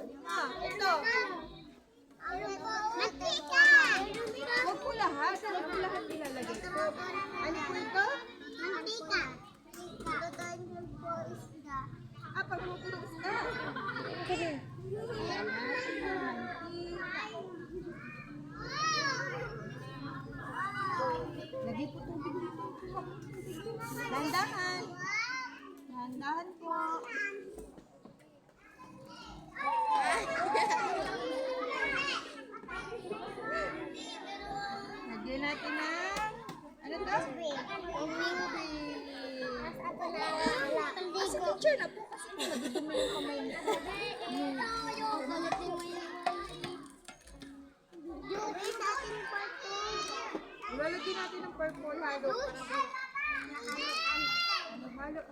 Lima. Ito. Mantika! Huwag po lahat. Huwag po lahat nilalagay ko. Ano po ito? Mantika! Tatayin po isda. Ah, pagluto ng isda. Lagi po tubig dito. Dahan-dahan. Dahan-dahan po. Lagyan natin ng ano to? Ube. Kasi teacher na po kasi nadudumi yung kamay niya. Ilalagyan natin ng purple halo. Halo.